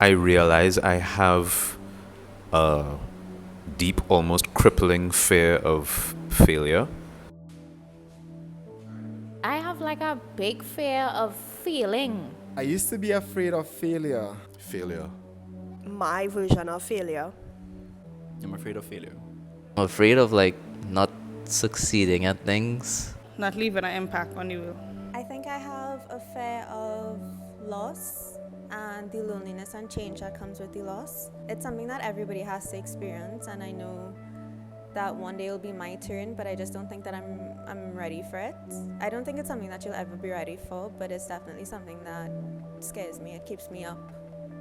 I realize I have a deep, almost crippling fear of failure. I have like a big fear of failing. I used to be afraid of failure. Failure. My version of failure. I'm afraid of failure. I'm afraid of like not succeeding at things. Not leaving an impact on you. I think I have a fear of loss and the loneliness and change that comes with the loss. It's something that everybody has to experience, and I know that one day will be my turn, but I just don't think that I'm ready for it. I don't think it's something that you'll ever be ready for, but it's definitely something that scares me. It keeps me up.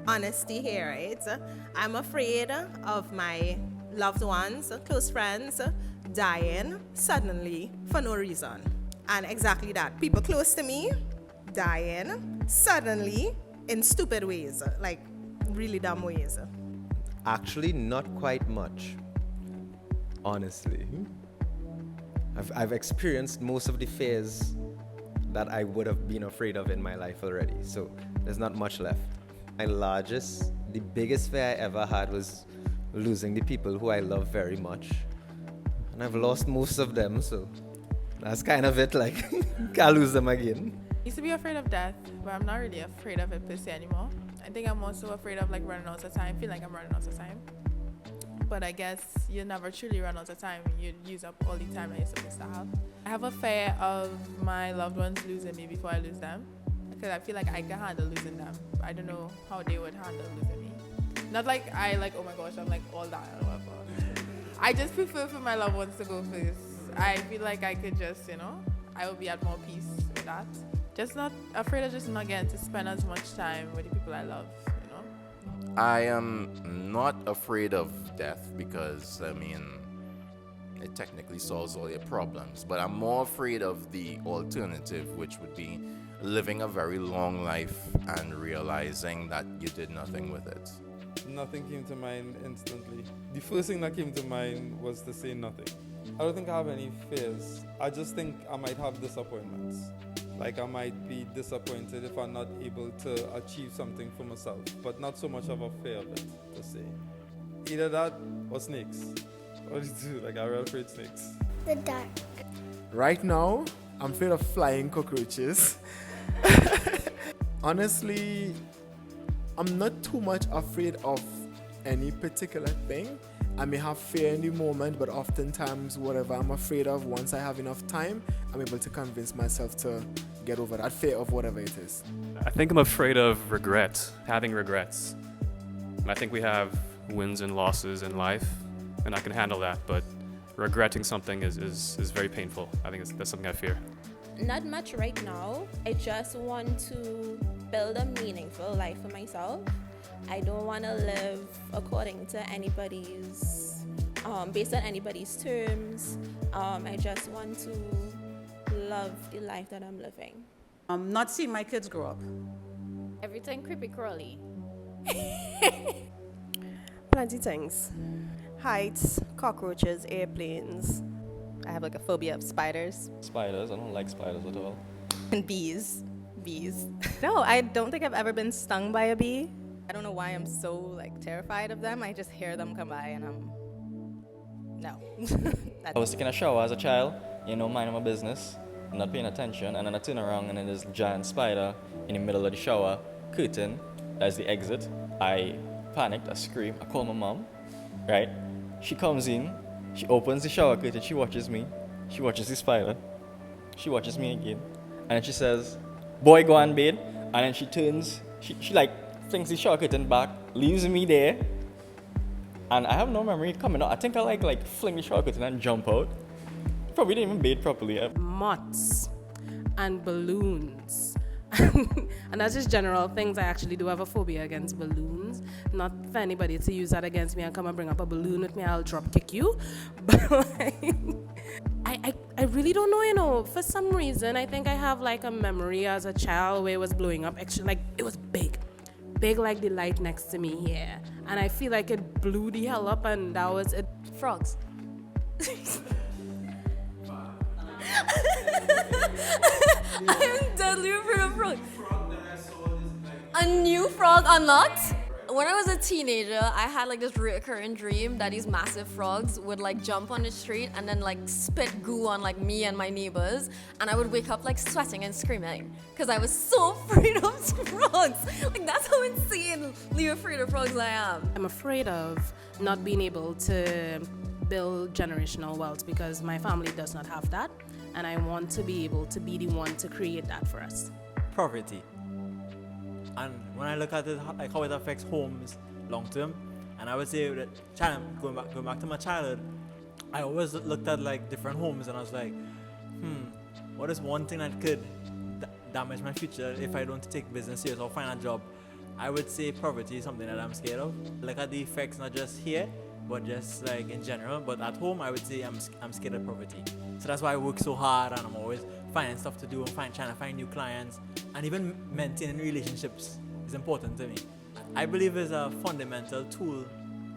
Honesty here, right? I'm afraid of my loved ones, close friends, dying suddenly for no reason. And exactly that. People close to me dying suddenly in stupid ways, like really dumb ways. Actually, not quite much. Honestly. I've experienced most of the fears that I would have been afraid of in my life already. So there's not much left. My largest, the biggest fear I ever had was losing the people who I love very much. And I've lost most of them, so that's kind of it, like, can't lose them again. I used to be afraid of death, but I'm not really afraid of it per se anymore. I think I'm also afraid of like running out of time. I feel like I'm running out of time. But I guess you never truly run out of time. You use up all the time that you're supposed to have. I have a fear of my loved ones losing me before I lose them. Because I feel like I can handle losing them. I don't know how they would handle losing me. Not like I like, oh my gosh, I'm like all that or whatever. I just prefer for my loved ones to go first. I feel like I could just, I will be at more peace with that. Just not afraid of just not getting to spend as much time with the people I love, I am not afraid of death because, it technically solves all your problems. But I'm more afraid of the alternative, which would be living a very long life and realizing that you did nothing with it. Nothing came to mind instantly. The first thing that came to mind was to say nothing. I don't think I have any fears. I just think I might have disappointments. Like I might be disappointed if I'm not able to achieve something for myself, but not so much of a fear of it, to say. Either that or snakes. What do you do? Like, I'm real afraid of snakes. The dark. Right now, I'm afraid of flying cockroaches. Honestly, I'm not too much afraid of any particular thing. I may have fear in the moment, but oftentimes whatever I'm afraid of, once I have enough time, I'm able to convince myself to get over that fear of whatever it is. I think I'm afraid of regret, having regrets. And I think we have wins and losses in life, and I can handle that, but regretting something is very painful. I think that's something I fear. Not much right now. I just want to build a meaningful life for myself. I don't want to live according to anybody's, based on anybody's terms. I just want to love the life that I'm living. Not seeing my kids grow up. Everything creepy crawly. Plenty things. Heights, cockroaches, airplanes. I have like a phobia of spiders. Spiders, I don't like spiders at all. And bees. No, I don't think I've ever been stung by a bee. I don't know why I'm so like terrified of them. I just hear them come by and no. I was taking a shower as a child, minding my business, not paying attention, and then I turn around and then there's a giant spider in the middle of the shower curtain. That's the exit. I panicked, I scream, I call my mom, right? She comes in, she opens the shower curtain, she watches me, she watches the spider, she watches me again, and then she says, boy, go on bed, and then she turns, she like flings the shower curtain back, leaves me there, and I have no memory coming out. I think I like fling the shower curtain and jump out. Probably didn't even bathe properly. Moths and balloons. And that's just general things. I actually do have a phobia against balloons. Not for anybody to use that against me and come and bring up a balloon with me, I'll drop kick you. But like, I really don't know, for some reason, I think I have like a memory as a child where it was blowing up. Actually, like it was big like the light next to me here. And I feel like it blew the hell up and that was it. Frogs. I'm deadly afraid of frogs. A new frog unlocked? when I was a teenager, I had like this recurring dream that these massive frogs would like jump on the street and then like spit goo on like me and my neighbors, and I would wake up like sweating and screaming because I was so afraid of frogs. Like that's how insanely afraid of frogs I am. I'm afraid of not being able to build generational wealth because my family does not have that, and I want to be able to be the one to create that for us. Poverty. And when I look at it, like how it affects homes long term, and I would say that going back to my childhood, I always looked at like different homes and I was like, what is one thing that could damage my future if I don't take business serious or find a job? I would say poverty is something that I'm scared of. Look at the effects not just here, but just like in general. But at home, I would say I'm scared of poverty. So that's why I work so hard and I'm always finding stuff to do and trying to find new clients, and even maintaining relationships is important to me. I believe it's a fundamental tool,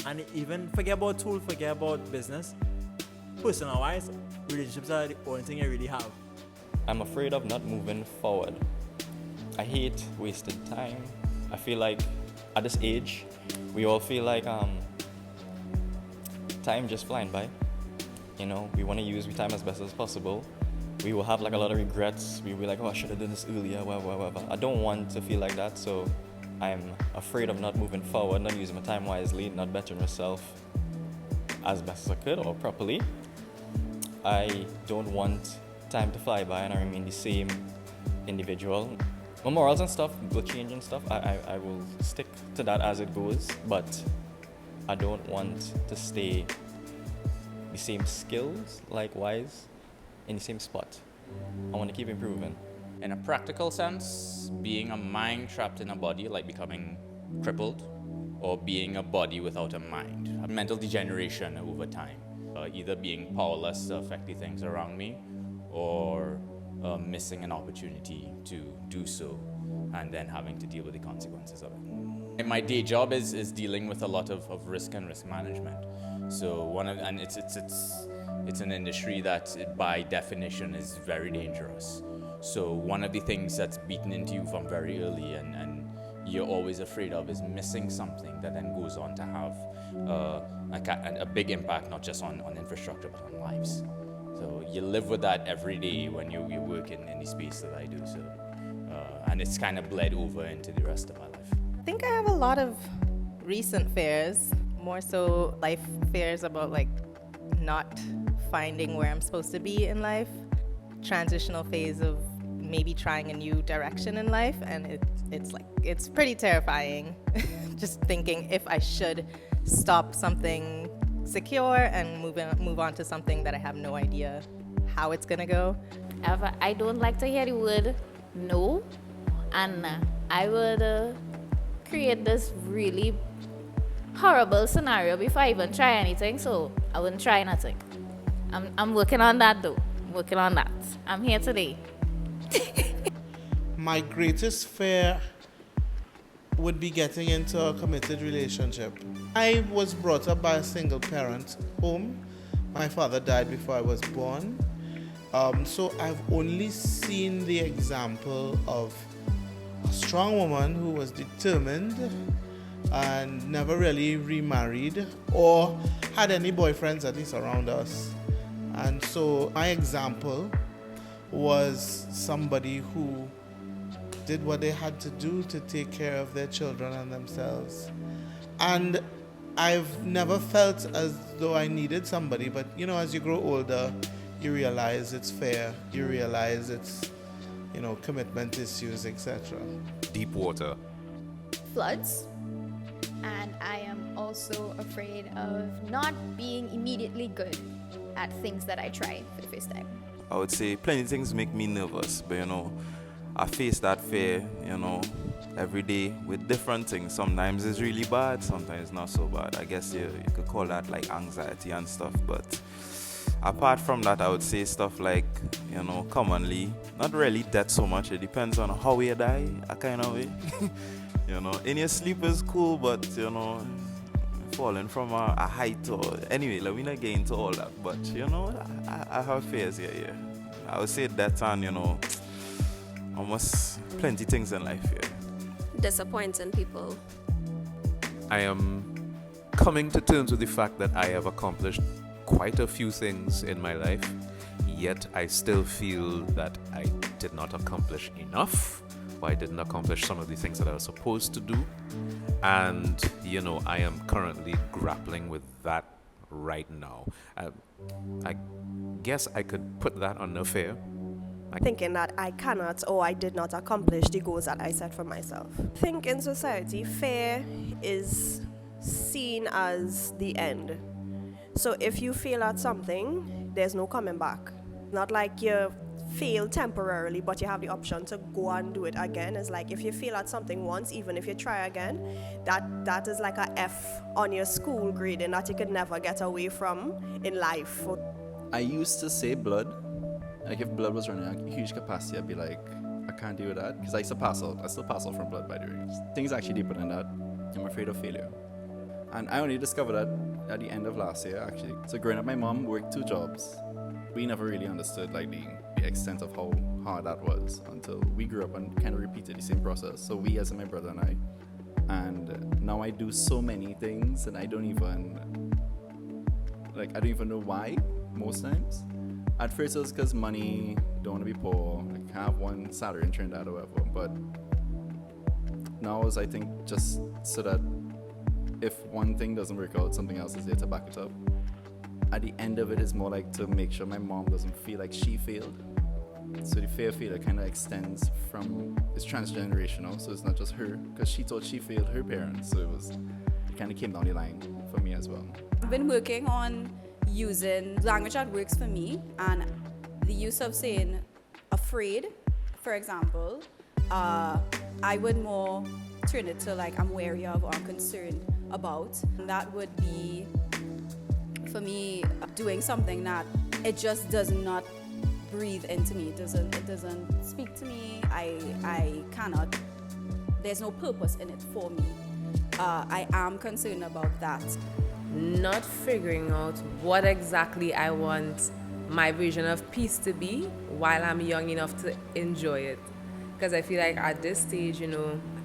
and even forget about business. Personal wise, relationships are the only thing I really have. I'm afraid of not moving forward. I hate wasted time. I feel like at this age, we all feel like time just flying by. You know, we want to use time as best as possible. We will have like a lot of regrets. We'll be like, oh, I should have done this earlier, whatever. I don't want to feel like that, so I'm afraid of not moving forward, not using my time wisely, not bettering myself as best as I could or properly. I don't want time to fly by and I remain the same individual. My morals and stuff will change and stuff. I will stick to that as it goes, but I don't want to stay the same skills, likewise, in the same spot. I want to keep improving. In a practical sense, being a mind trapped in a body, like becoming crippled, or being a body without a mind. Mental degeneration over time. Either being powerless to affect the things around me, or missing an opportunity to do so, and then having to deal with the consequences of it. And my day job is dealing with a lot of risk and risk management. So it's an industry that by definition is very dangerous. So one of the things that's beaten into you from very early and you're always afraid of is missing something that then goes on to have a big impact, not just on infrastructure, but on lives. So you live with that every day when you work in the space that I do. So, and it's kind of bled over into the rest of my life. I think I have a lot of recent fears, more so life fears about like not finding where I'm supposed to be in life, transitional phase of maybe trying a new direction in life, and it's pretty terrifying. Just thinking if I should stop something secure and move on to something that I have no idea how it's gonna go. I don't like to hear the word no, and I would create this really horrible scenario before I even try anything, so I wouldn't try nothing. I'm working on that though. Working on that. I'm here today. My greatest fear would be getting into a committed relationship. I was brought up by a single parent home. My father died before I was born. So I've only seen the example of a strong woman who was determined and never really remarried or had any boyfriends, at least around us. And so my example was somebody who did what they had to do to take care of their children and themselves. And I've never felt as though I needed somebody, but you know, as you grow older, you realize it's fair, you realize it's, you know, commitment issues, etc. Deep water. Floods. And I am also afraid of not being immediately good at things that I try for the first time. I would say plenty of things make me nervous, but you know, I face that fear, you know, every day with different things. Sometimes it's really bad, sometimes not so bad. I guess you could call that like anxiety and stuff, but apart from that, I would say stuff like, you know, commonly, not really death so much, it depends on how you die, a kind of way. You know, in your sleep is cool, but you know, falling from a height or anyway, let me not get into all that, but you know, I have fears here. I would say death and, you know, almost plenty things in life here. Disappointing people. I am coming to terms with the fact that I have accomplished quite a few things in my life, yet I still feel that I did not accomplish enough, or I didn't accomplish some of the things that I was supposed to do. And, I am currently grappling with that right now. I guess I could put that under fear. Thinking that I cannot or I did not accomplish the goals that I set for myself. I think in society, fear is seen as the end. So if you fail at something, there's no coming back. Not like you fail temporarily, but you have the option to go and do it again. It's like if you fail at something once, even if you try again, that is like a F on your school grading that you could never get away from in life. I used to say blood. Like if blood was running a huge capacity, I'd be like, I can't deal with that. Because I still pass out from blood, by the way. Things actually deeper than that. I'm afraid of failure. And I only discovered that at the end of last year, actually. So growing up, my mom worked 2 jobs. We never really understood like the extent of how hard that was until we grew up and kind of repeated the same process. So we, as my brother and I. And now I do so many things and I don't even know why most times. At first it was because money, don't want to be poor, like have one salary in Trinidad or whatever. But now is I think just so that if one thing doesn't work out, something else is there to back it up. At the end of it is more like to make sure my mom doesn't feel like she failed. So the fear of failure kind of extends it's transgenerational, so it's not just her, because she thought she failed her parents, so it kind of came down the line for me as well. I've been working on using language that works for me, and the use of saying afraid, for example, I would more turn it to like I'm wary of or I'm concerned about. And that would be, for me, doing something that it just does not breathe into me. It doesn't speak to me. I cannot. There's no purpose in it for me. I am concerned about that. Not figuring out what exactly I want my version of peace to be while I'm young enough to enjoy it. Because I feel like at this stage,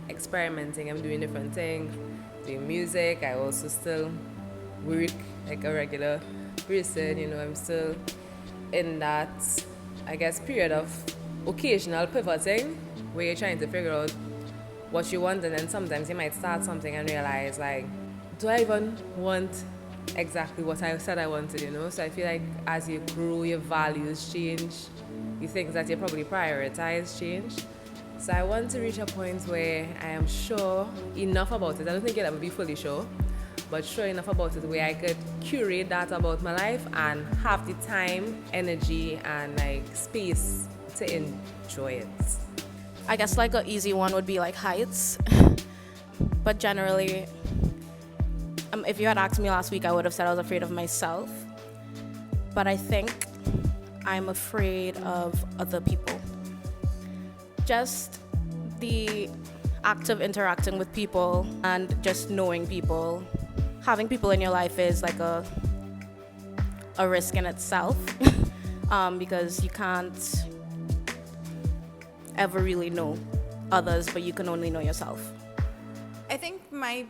experimenting, I'm doing different things, doing music. I also still work like a regular person, I'm still in that, I guess, period of occasional pivoting where you're trying to figure out what you want, and then sometimes you might start something and realize, like, do I even want exactly what I said I wanted, So I feel like as you grow, your values change, the things that you probably prioritize change. So I want to reach a point where I am sure enough about it. I don't think I'll ever be fully sure, but sure enough about it where I could curate that about my life and have the time, energy, and like space to enjoy it. I guess like an easy one would be like heights, but generally, if you had asked me last week, I would have said I was afraid of myself. But I think I'm afraid of other people. Just the act of interacting with people and just knowing people. Having people in your life is like a risk in itself because you can't ever really know others, but you can only know yourself. I think my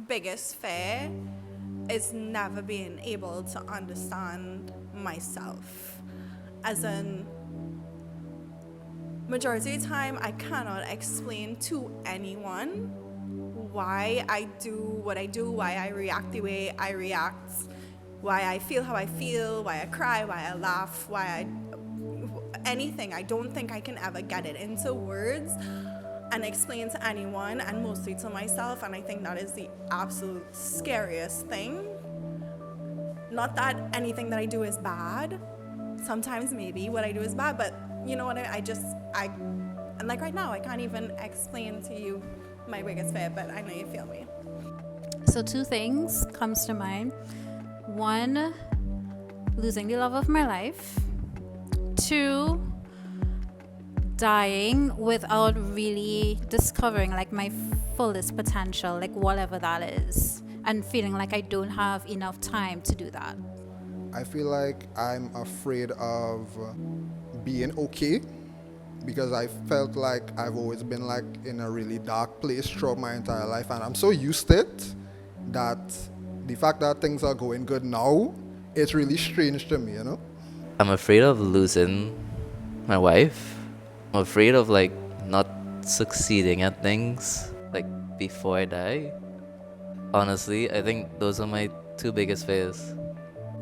biggest fear is never being able to understand myself. As in, majority of the time, I cannot explain to anyone why I do what I do, why I react the way I react, why I feel how I feel, why I cry, why I laugh, anything. I don't think I can ever get it into words and explain to anyone, and mostly to myself, and I think that is the absolute scariest thing. Not that anything that I do is bad. Sometimes maybe what I do is bad, but you know what, and like right now, I can't even explain to you my biggest fear, but I know you feel me. So 2 things comes to mind. 1, losing the love of my life. 2, dying without really discovering like my fullest potential, like whatever that is, and feeling like I don't have enough time to do that. I feel like I'm afraid of being okay because I felt like I've always been like in a really dark place throughout my entire life, and I'm so used to it that the fact that things are going good now, it's really strange to me, you know? I'm afraid of losing my wife. I'm afraid of like not succeeding at things like before I die. Honestly, I think those are my two biggest fears.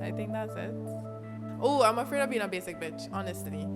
I think that's it. Oh, I'm afraid of being a basic bitch, honestly.